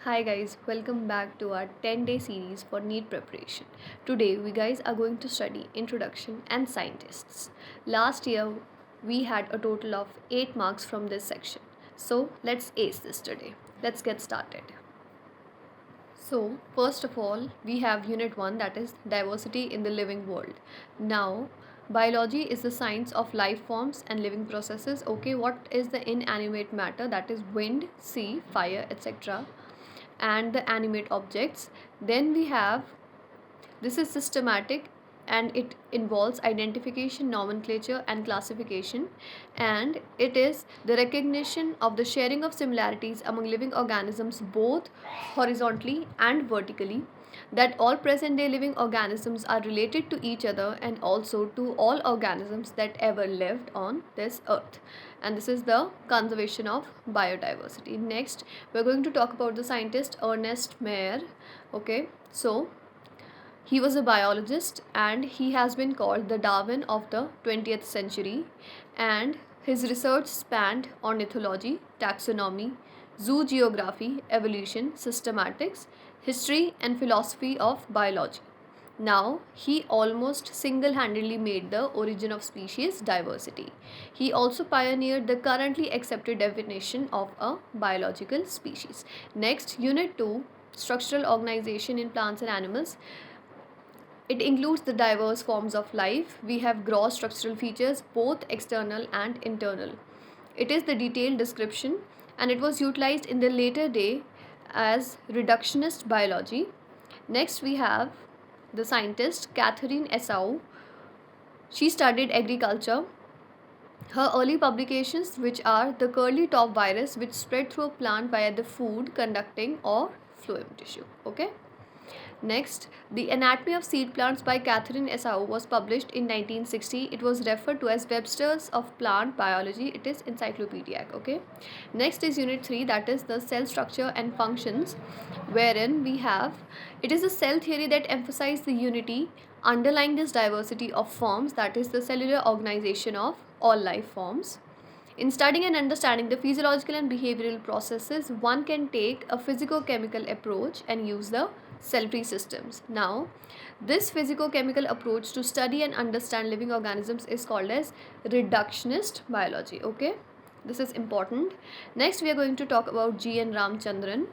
Hi guys, welcome back to our 10-day series for NEET preparation. Today we guys are going to study Introduction and Scientists. Last year we had a total of 8 marks from this section. So let's ace this today. Let's get started. So first of all we have unit 1, that is diversity in the living world. Now biology is the science of life forms and living processes. Okay, what is the inanimate matter, that is wind, sea, fire, etc., and the animate objects. Then we have, this is systematic and it involves identification, nomenclature and classification, and it is the recognition of the sharing of similarities among living organisms both horizontally and vertically, that all present day living organisms are related to each other and also to all organisms that ever lived on this earth, and this is the conservation of biodiversity. Next we're going to talk about the scientist Ernest Mayr. Okay, so he was a biologist and he has been called the Darwin of the 20th century, and his research spanned ornithology, taxonomy, zoo geography, evolution, systematics, history and philosophy of biology. Now, he almost single handedly made the origin of species diversity. He also pioneered the currently accepted definition of a biological species. Next, Unit 2, Structural Organization in Plants and Animals. It includes the diverse forms of life. We have gross structural features, both external and internal. It is the detailed description and it was utilized in the later day as reductionist biology. Next, we have the scientist Catherine Essau. She studied agriculture. Her early publications, which are the curly top virus, which spread through a plant via the food, conducting or phloem tissue. Okay. Next, The Anatomy of Seed Plants by Catherine Essau was published in 1960. It was referred to as Webster's of Plant Biology. It is encyclopedic. Okay. Next is Unit 3, that is the cell structure and functions, wherein we have, it is a cell theory that emphasizes the unity underlying this diversity of forms, that is the cellular organization of all life forms. In studying and understanding the physiological and behavioral processes, one can take a physico-chemical approach and use the cell-free systems. Now, this physico-chemical approach to study and understand living organisms is called as reductionist biology. Okay, this is important. Next, we are going to talk about G.N. Ramachandran.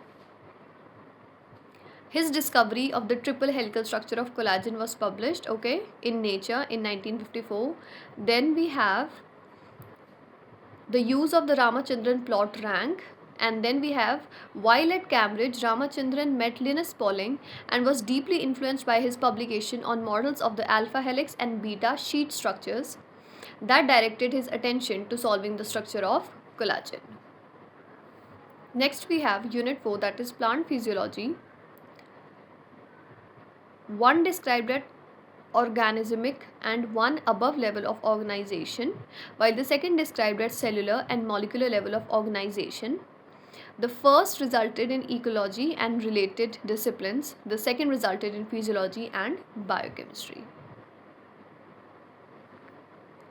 His discovery of the triple helical structure of collagen was published, okay, in Nature in 1954. Then we have the use of the Ramachandran plot rank, and then we have, while at Cambridge, Ramachandran met Linus Pauling and was deeply influenced by his publication on models of the alpha helix and beta sheet structures that directed his attention to solving the structure of collagen. Next we have Unit 4, that is Plant Physiology. One described at organismic and one above level of organization, while the second described at cellular and molecular level of organization. The first resulted in ecology and related disciplines. The second resulted in physiology and biochemistry.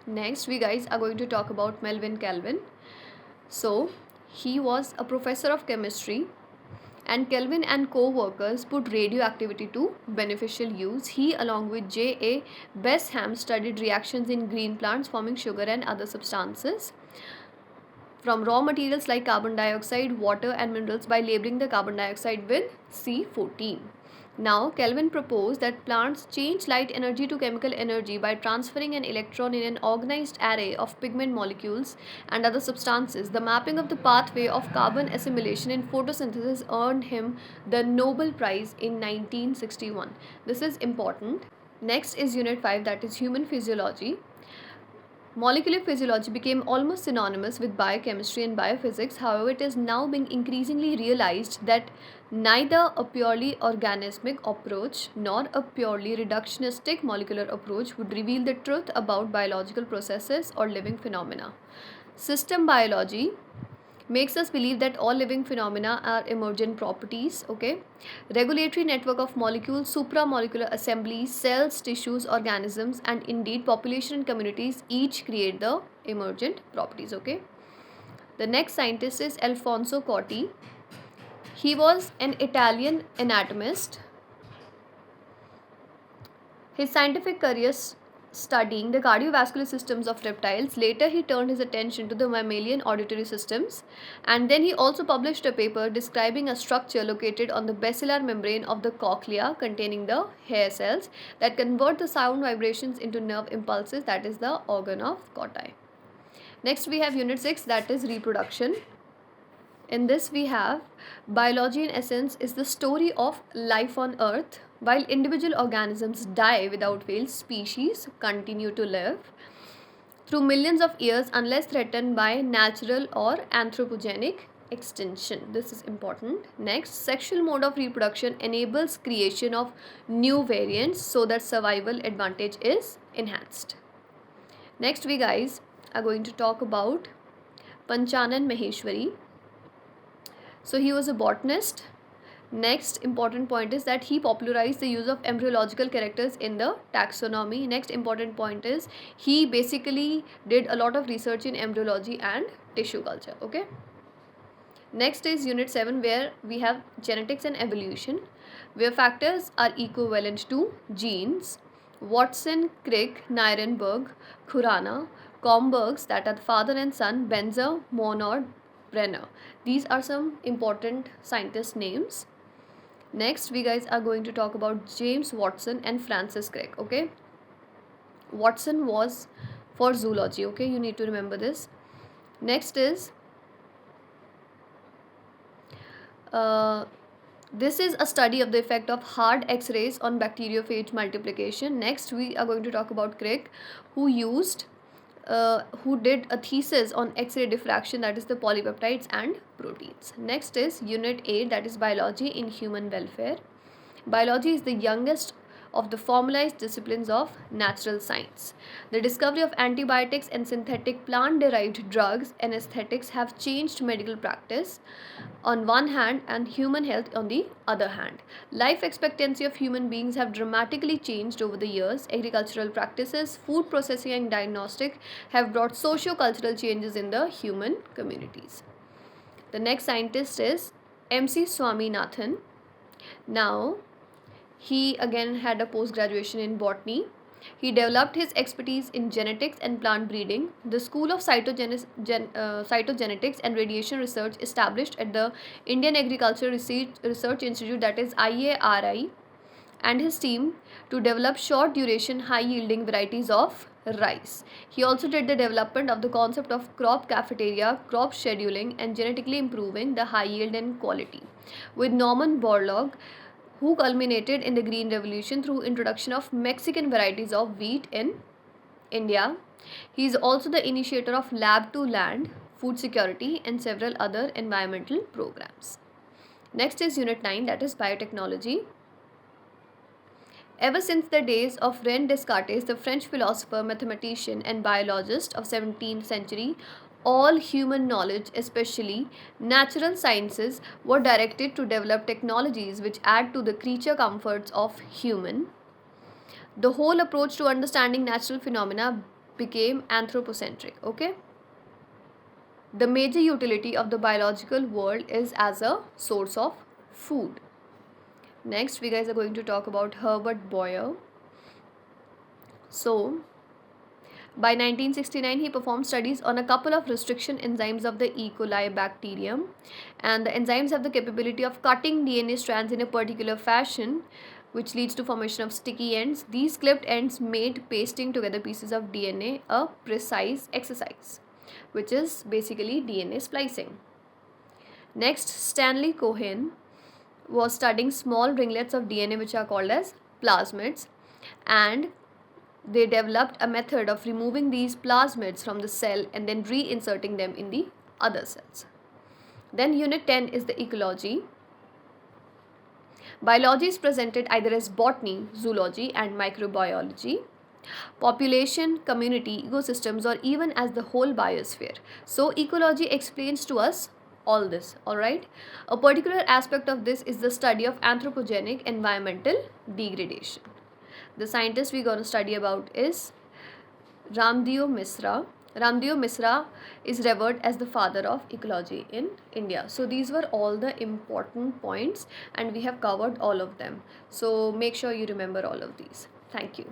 Next, we guys are going to talk about Melvin Kelvin. So, he was a professor of chemistry, and Kelvin and co-workers put radioactivity to beneficial use. He, along with J.A. Besham, studied reactions in green plants forming sugar and other substances from raw materials like carbon dioxide, water and minerals by labeling the carbon dioxide with C14. Now, Kelvin proposed that plants change light energy to chemical energy by transferring an electron in an organized array of pigment molecules and other substances. The mapping of the pathway of carbon assimilation in photosynthesis earned him the Nobel Prize in 1961. This is important. Next is Unit 5, that is Human Physiology. Molecular physiology became almost synonymous with biochemistry and biophysics. However, it is now being increasingly realized that neither a purely organismic approach nor a purely reductionistic molecular approach would reveal the truth about biological processes or living phenomena. System biology makes us believe that all living phenomena are emergent properties. Okay, regulatory network of molecules, supramolecular assemblies, cells, tissues, organisms, and indeed population and communities each create the emergent properties. Okay, the next scientist is Alfonso Corti. He was an Italian anatomist. His scientific career studying the cardiovascular systems of reptiles. Later, he turned his attention to the mammalian auditory systems, and then he also published a paper describing a structure located on the basilar membrane of the cochlea containing the hair cells that convert the sound vibrations into nerve impulses, that is the organ of Corti. Next, we have Unit 6, that is reproduction. In this, we have biology in essence is the story of life on Earth. While individual organisms die without fail, species continue to live through millions of years unless threatened by natural or anthropogenic extinction. This is important. Next, sexual mode of reproduction enables creation of new variants so that survival advantage is enhanced. Next, we guys are going to talk about Panchanan Maheshwari. So he was a botanist. Next important point is that he popularized the use of embryological characters in the taxonomy. Next important point is he basically did a lot of research in embryology and tissue culture. Okay. Next is Unit 7, where we have genetics and evolution, where factors are equivalent to genes. Watson, Crick, Nirenberg, Khurana, Combergs, that are the father and son, Benzer, Monod, Brenner. These are some important scientist names. Next, we guys are going to talk about James Watson and Francis Crick. Okay, Watson was for zoology. Okay, you need to remember this. Next is this is a study of the effect of hard X-rays on bacteriophage multiplication. Next, we are going to talk about Crick, who did a thesis on X-ray diffraction, that is the polypeptides and proteins. Next is Unit 8, that is biology in human welfare. Biology is the youngest of the formalized disciplines of natural science. The discovery of antibiotics and synthetic plant-derived drugs, anesthetics, have changed medical practice on one hand and human health on the other hand. Life expectancy of human beings have dramatically changed over the years. Agricultural practices, food processing and diagnostic have brought socio-cultural changes in the human communities. The next scientist is M.C. Swaminathan. Now, he again had a post-graduation in botany. He developed his expertise in genetics and plant breeding. The School of Cytogenetics and Radiation Research established at the Indian Agricultural Research Institute, that is IARI, and his team to develop short duration high yielding varieties of rice. He also did the development of the concept of crop cafeteria, crop scheduling, and genetically improving the high yield and quality with Norman Borlaug, who culminated in the Green Revolution through introduction of Mexican varieties of wheat in India. He is also the initiator of Lab to Land, food security, and several other environmental programs. Next is Unit 9, that is biotechnology. Ever since the days of René Descartes, the French philosopher, mathematician, and biologist of 17th century, all human knowledge, especially natural sciences, were directed to develop technologies which add to the creature comforts of human. The whole approach to understanding natural phenomena became anthropocentric. Okay. The major utility of the biological world is as a source of food. Next, we guys are going to talk about Herbert Boyer. So, by 1969, he performed studies on a couple of restriction enzymes of the E. coli bacterium, and the enzymes have the capability of cutting DNA strands in a particular fashion, which leads to formation of sticky ends. These clipped ends made pasting together pieces of DNA a precise exercise, which is basically DNA splicing. Next, Stanley Cohen was studying small ringlets of DNA which are called as plasmids, and they developed a method of removing these plasmids from the cell and then reinserting them in the other cells. Then Unit 10 is the ecology. Biology is presented either as botany, zoology, and microbiology, population, community, ecosystems, or even as the whole biosphere. So ecology explains to us all this. Alright, a particular aspect of this is the study of anthropogenic environmental degradation. The scientist we're going to study about is Ramdeo Misra. Ramdev Misra is revered as the father of ecology in India. So these were all the important points and we have covered all of them. So make sure you remember all of these. Thank you.